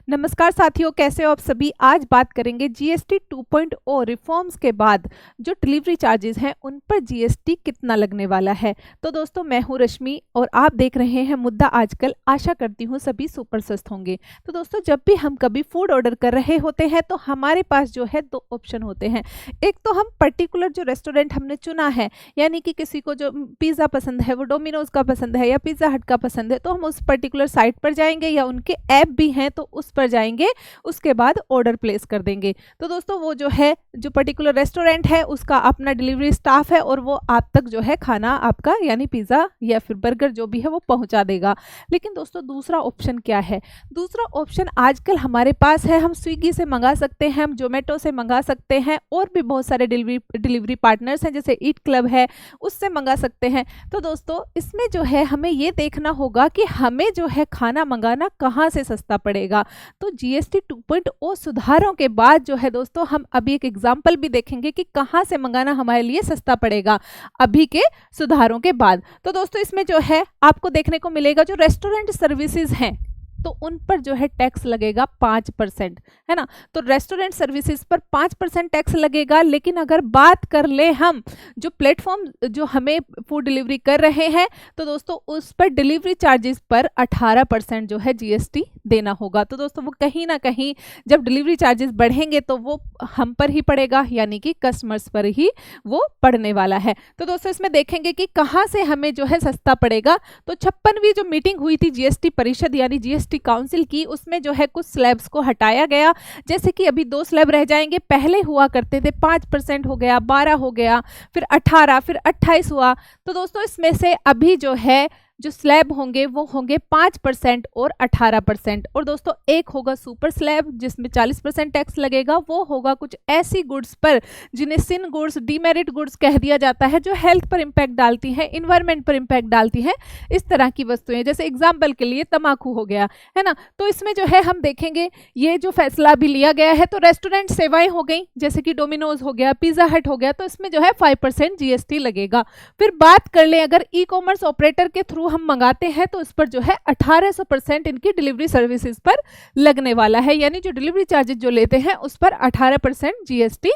नमस्कार साथियों, कैसे हो आप सभी। आज बात करेंगे जीएसटी 2.0 रिफॉर्म्स के बाद जो डिलीवरी चार्जेस हैं उन पर जीएसटी कितना लगने वाला है। तो दोस्तों, मैं हूं रश्मि और आप देख रहे हैं मुद्दा आजकल। आशा करती हूं सभी सुपर स्वस्थ होंगे। तो दोस्तों, जब भी हम कभी फूड ऑर्डर कर रहे होते हैं तो हमारे पास जो है दो ऑप्शन होते हैं। एक तो हम पर्टिकुलर जो रेस्टोरेंट हमने चुना है, यानी कि किसी को जो पिज़्ज़ा पसंद है वो डोमिनोज का पसंद है या पिज़्ज़ा हट का पसंद है, तो हम उस पर्टिकुलर साइट पर जाएंगे या उनके ऐप भी हैं तो उस पर जाएंगे, उसके बाद ऑर्डर प्लेस कर देंगे। तो दोस्तों, वो जो है जो पर्टिकुलर रेस्टोरेंट है उसका अपना डिलीवरी स्टाफ है और वो आप तक जो है खाना आपका यानी पिज़्ज़ा या फिर बर्गर जो भी है वो पहुंचा देगा। लेकिन दोस्तों, दूसरा ऑप्शन क्या है? दूसरा ऑप्शन आजकल हमारे पास है। हम स्विगी से मंगा सकते हैं, हम जोमेटो से मंगा सकते हैं और भी बहुत सारे डिलीवरी पार्टनर्स हैं, जैसे ईट क्लब है, उससे मंगा सकते हैं। तो दोस्तों, इसमें जो है हमें ये देखना होगा कि हमें जो है खाना मंगाना कहाँ से सस्ता पड़ेगा। तो जीएसटी 2.0 सुधारों के बाद जो है दोस्तों, हम अभी एक एग्जांपल भी देखेंगे कि कहाँ से मंगाना हमारे लिए सस्ता पड़ेगा अभी के सुधारों के बाद। तो दोस्तों, इसमें जो है आपको देखने को मिलेगा जो रेस्टोरेंट सर्विसेज हैं तो उन पर जो है टैक्स लगेगा 5%, है ना। तो रेस्टोरेंट सर्विसेज पर 5% टैक्स लगेगा। लेकिन अगर बात कर ले हम जो प्लेटफॉर्म जो हमें फूड डिलीवरी कर रहे हैं तो दोस्तों उस पर डिलीवरी चार्जेस पर 18% जो है जीएसटी देना होगा। तो दोस्तों, वो कहीं ना कहीं जब डिलीवरी चार्जेस बढ़ेंगे तो वो हम पर ही पड़ेगा, यानी कि कस्टमर्स पर ही वो पड़ने वाला है। तो दोस्तों, इसमें देखेंगे कि कहाँ से हमें जो है सस्ता पड़ेगा। तो 56वीं जो मीटिंग हुई थी जीएसटी परिषद यानी जीएसटी काउंसिल की, उसमें जो है कुछ स्लैब्स को हटाया गया। जैसे कि अभी 2 स्लैब रह जाएंगे। पहले हुआ करते थे 5% हो गया, 12 हो गया, फिर 18, फिर 28 हुआ। तो दोस्तों, इसमें से अभी जो है जो स्लैब होंगे वो होंगे 5% और 18%। और दोस्तों, एक होगा सुपर स्लैब जिसमें 40% टैक्स लगेगा। वो होगा कुछ ऐसी गुड्स पर जिन्हें सिन गुड्स, डीमेरिट गुड्स कह दिया जाता है, जो हेल्थ पर इंपैक्ट डालती हैं, इन्वायरमेंट पर इंपैक्ट डालती हैं, इस तरह की वस्तुएं। जैसे एग्जाम्पल के लिए तम्बाकू हो गया, है ना। तो इसमें जो है हम देखेंगे ये जो फैसला भी लिया गया है। तो रेस्टोरेंट सेवाएं हो गई, जैसे कि डोमिनोज हो गया, पिज्जा हट हो गया, तो इसमें जो है 5% जीएसटी लगेगा। फिर बात कर ले अगर ई कॉमर्स ऑपरेटर के थ्रू हम मंगाते हैं तो इस पर जो है 1800% इनकी डिलीवरी सर्विसेज पर लगने वाला है, यानी जो डिलीवरी चार्जेस जो लेते हैं उस पर 18% जीएसटी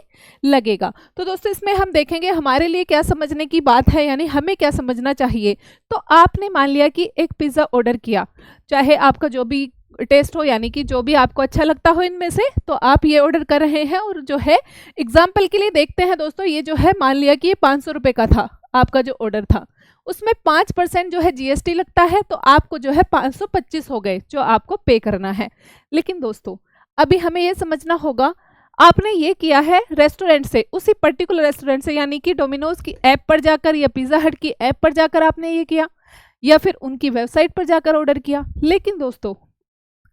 लगेगा। तो दोस्तों, इसमें हम देखेंगे हमारे लिए क्या समझने की बात है, यानी हमें क्या समझना चाहिए। तो आपने मान लिया कि एक पिज्जा ऑर्डर किया, चाहे आपका जो भी टेस्ट हो, यानी कि जो भी आपको अच्छा लगता हो इनमें से, तो आप ये ऑर्डर कर रहे हैं। और जो है एग्जाम्पल के लिए देखते हैं दोस्तों, ये जो है मान लिया कि ये 500 रुपये का था आपका जो ऑर्डर था, उसमें 5% जो है जीएसटी लगता है, तो आपको जो है 525 हो गए जो आपको पे करना है। लेकिन दोस्तों, अभी हमें यह समझना होगा, आपने ये किया है रेस्टोरेंट से, उसी पर्टिकुलर रेस्टोरेंट से, यानी कि डोमिनोज की ऐप पर जाकर या पिज्जा हट की ऐप पर जाकर आपने ये किया, या फिर उनकी वेबसाइट पर जाकर ऑर्डर किया। लेकिन दोस्तों,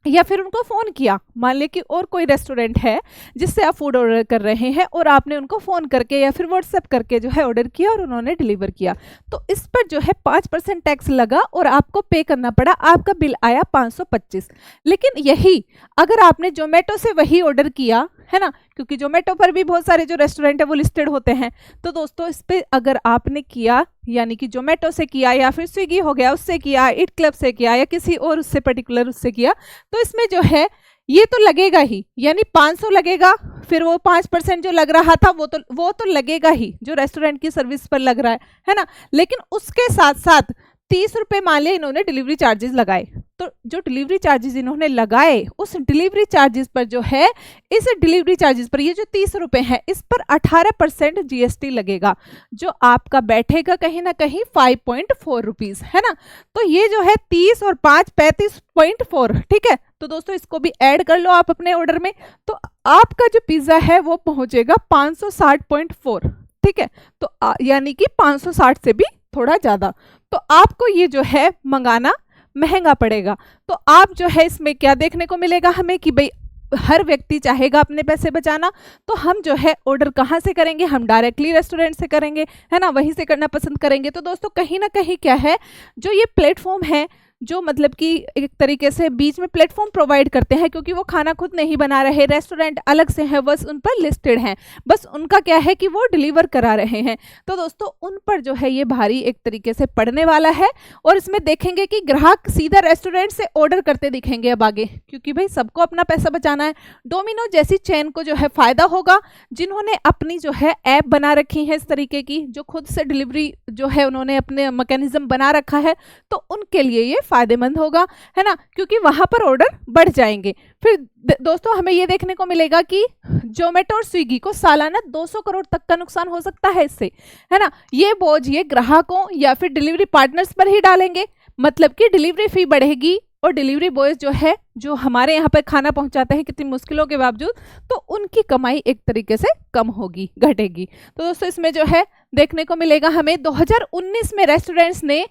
या फिर उनको फ़ोन किया, मान लें कि और कोई रेस्टोरेंट है जिससे आप फूड ऑर्डर कर रहे हैं और आपने उनको फ़ोन करके या फिर व्हाट्सएप करके जो है ऑर्डर किया और उन्होंने डिलीवर किया, तो इस पर जो है 5% टैक्स लगा और आपको पे करना पड़ा। आपका बिल आया 525। लेकिन यही अगर आपने जोमेटो से वही ऑर्डर किया, है ना, क्योंकि जोमेटो पर भी बहुत सारे जो रेस्टोरेंट है वो लिस्टेड होते हैं, तो दोस्तों इस पर अगर आपने किया, यानी कि जोमेटो से किया या फिर स्विगी हो गया उससे किया, ईट क्लब से किया या किसी और उससे पर्टिकुलर उससे किया, तो इसमें जो है ये तो लगेगा ही, यानी 500 लगेगा। फिर वो 5% जो लग रहा था वो तो लगेगा ही, जो रेस्टोरेंट की सर्विस पर लग रहा है ना। लेकिन उसके साथ साथ 30 रुपये मान लिया इन्होंने डिलीवरी चार्जेस लगाए। तो जो डिलीवरी चार्जेस इन्होंने लगाए, उस डिलीवरी चार्जेस पर जो है, इस डिलीवरी चार्जेस पर ये जो 30 रुपये है, इस पर 18% जीएसटी लगेगा, जो आपका बैठेगा कहीं ना कहीं 5.4 रुपीज, है ना। तो ये जो है 30 और 5 35.4, ठीक है। तो दोस्तों, इसको भी ऐड कर लो आप अपने ऑर्डर में, तो आपका जो पिज्जा है वो पहुंचेगा 560.4, ठीक है। तो यानी कि 560 से भी थोड़ा ज्यादा। तो आपको ये जो है मंगाना महंगा पड़ेगा। तो आप जो है इसमें क्या देखने को मिलेगा हमें कि भाई हर व्यक्ति चाहेगा अपने पैसे बचाना, तो हम जो है ऑर्डर कहाँ से करेंगे? हम डायरेक्टली रेस्टोरेंट से करेंगे, है ना, वहीं से करना पसंद करेंगे। तो दोस्तों, कहीं ना कहीं क्या है, जो ये प्लेटफॉर्म है जो मतलब कि एक तरीके से बीच में प्लेटफॉर्म प्रोवाइड करते हैं, क्योंकि वो खाना खुद नहीं बना रहे, रेस्टोरेंट अलग से है, बस उन पर लिस्टेड हैं, बस उनका क्या है कि वो डिलीवर करा रहे हैं। तो दोस्तों उन पर जो है ये भारी एक तरीके से पड़ने वाला है। और इसमें देखेंगे कि ग्राहक सीधा रेस्टोरेंट से ऑर्डर करते दिखेंगे अब आगे, क्योंकि भाई सबको अपना पैसा बचाना है। डोमिनो जैसी चेन को जो है फायदा होगा, जिन्होंने अपनी जो है ऐप बना रखी है इस तरीके की, जो खुद से डिलीवरी जो है उन्होंने अपने मैकेनिज्म बना रखा है, तो उनके लिए ये फायदेमंद होगा, है ना, क्योंकि वहां पर ऑर्डर बढ़ जाएंगे। फिर दोस्तों हमें ये देखने को मिलेगा कि जोमेटो और स्विगी को सालाना 200 करोड़ तक का नुकसान हो सकता है इससे, है ना। ये बोझ ये ग्राहकों या फिर डिलीवरी पार्टनर्स पर ही डालेंगे, मतलब कि डिलीवरी फी बढ़ेगी और डिलीवरी बॉयज जो है, जो हमारे यहाँ पर खाना पहुंचाते हैं कितनी मुश्किलों के बावजूद, तो उनकी कमाई एक तरीके से कम होगी, घटेगी। तो दोस्तों इसमें जो है देखने को मिलेगा हमें 2019 में रेस्टोरेंट्स ने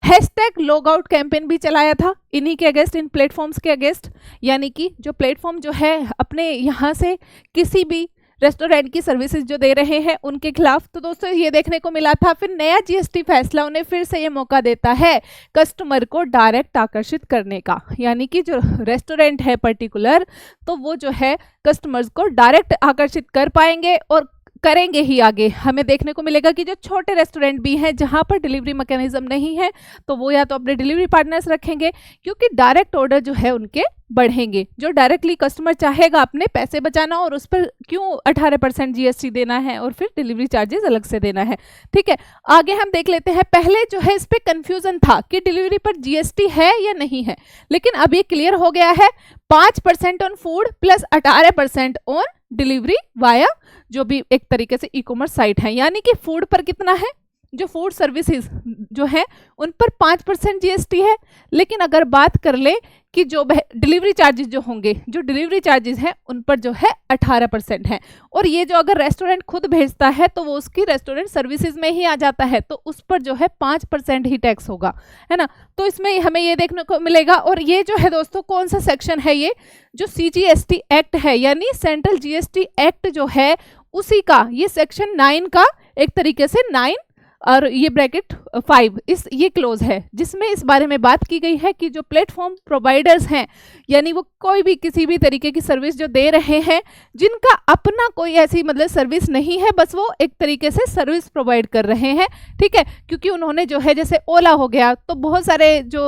हैशटैग लॉगआउट कैंपेन भी चलाया था इन्हीं के अगेंस्ट, इन प्लेटफॉर्म्स के अगेंस्ट, यानी कि जो प्लेटफॉर्म जो है अपने यहाँ से किसी भी रेस्टोरेंट की सर्विसेज जो दे रहे हैं उनके खिलाफ। तो दोस्तों ये देखने को मिला था। फिर नया जीएसटी फैसला उन्हें फिर से ये मौका देता है कस्टमर को डायरेक्ट आकर्षित करने का, यानी कि जो रेस्टोरेंट है पर्टिकुलर, तो वो जो है कस्टमर्स को डायरेक्ट आकर्षित कर पाएंगे और करेंगे ही आगे। हमें देखने को मिलेगा कि जो छोटे रेस्टोरेंट भी हैं जहां पर डिलीवरी मैकेनिज्म नहीं है, तो वो या तो अपने डिलीवरी पार्टनर्स रखेंगे, क्योंकि डायरेक्ट ऑर्डर जो है उनके बढ़ेंगे। जो डायरेक्टली कस्टमर चाहेगा अपने पैसे बचाना, और उस पर क्यों 18% जीएसटी देना है और फिर डिलीवरी चार्जेस अलग से देना है। ठीक है, आगे हम देख लेते हैं। पहले जो है इस पे कंफ्यूजन था कि डिलीवरी पर जीएसटी है या नहीं है, लेकिन अब ये क्लियर हो गया है। 5% on food plus 18% on delivery via जो भी एक तरीके से ई कॉमर्स साइट है, यानी कि फूड पर कितना है, जो फूड सर्विसेज जो है उन पर 5% जीएसटी है। लेकिन अगर बात कर ले कि जो डिलीवरी चार्जेस जो होंगे, जो डिलीवरी चार्जेस हैं उन पर जो है 18% है। और ये जो अगर रेस्टोरेंट खुद भेजता है तो वो उसकी रेस्टोरेंट सर्विसेज में ही आ जाता है, तो उस पर जो है 5% ही टैक्स होगा, है ना। तो इसमें हमें ये देखने को मिलेगा। और ये जो है दोस्तों कौन सा सेक्शन है, ये जो CGST एक्ट है, यानी सेंट्रल जीएसटी एक्ट जो है उसी का ये सेक्शन 9 का एक तरीके से 9 और ये ब्रैकेट 5 ये क्लोज है, जिसमें इस बारे में बात की गई है कि जो प्लेटफॉर्म प्रोवाइडर्स हैं, यानी वो कोई भी किसी भी तरीके की सर्विस जो दे रहे हैं, जिनका अपना कोई ऐसी मतलब सर्विस नहीं है, बस वो एक तरीके से सर्विस प्रोवाइड कर रहे हैं। ठीक है, क्योंकि उन्होंने जो है जैसे ओला हो गया, तो बहुत सारे जो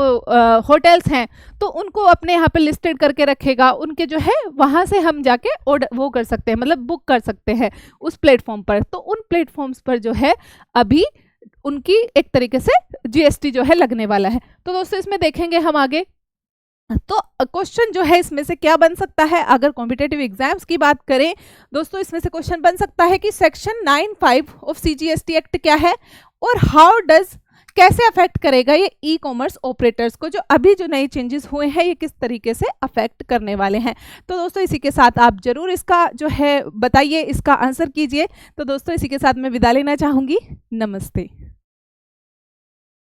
होटल्स हैं तो उनको अपने यहाँ पे लिस्टेड करके रखेगा, उनके जो है वहाँ से हम जाके ऑर्डर वो कर सकते हैं, मतलब बुक कर सकते हैं उस प्लेटफॉर्म पर। तो उन प्लेटफॉर्म्स पर जो है अभी उनकी एक तरीके से जीएसटी जो है लगने वाला है। तो दोस्तों इसमें देखेंगे हम आगे, तो क्वेश्चन जो है इसमें से क्या बन सकता है, अगर कॉम्पिटेटिव एग्जाम्स की बात करें दोस्तों, इसमें से क्वेश्चन बन सकता है कि सेक्शन 9(5) ऑफ CGST एक्ट क्या है और हाउ डज, कैसे अफेक्ट करेगा ये ई कॉमर्स ऑपरेटर्स को, जो अभी जो नए चेंजेस हुए हैं ये किस तरीके से अफेक्ट करने वाले हैं। तो दोस्तों इसी के साथ आप जरूर इसका जो है बताइए, इसका आंसर कीजिए। तो दोस्तों इसी के साथ मैं विदा लेना चाहूँगी। नमस्ते।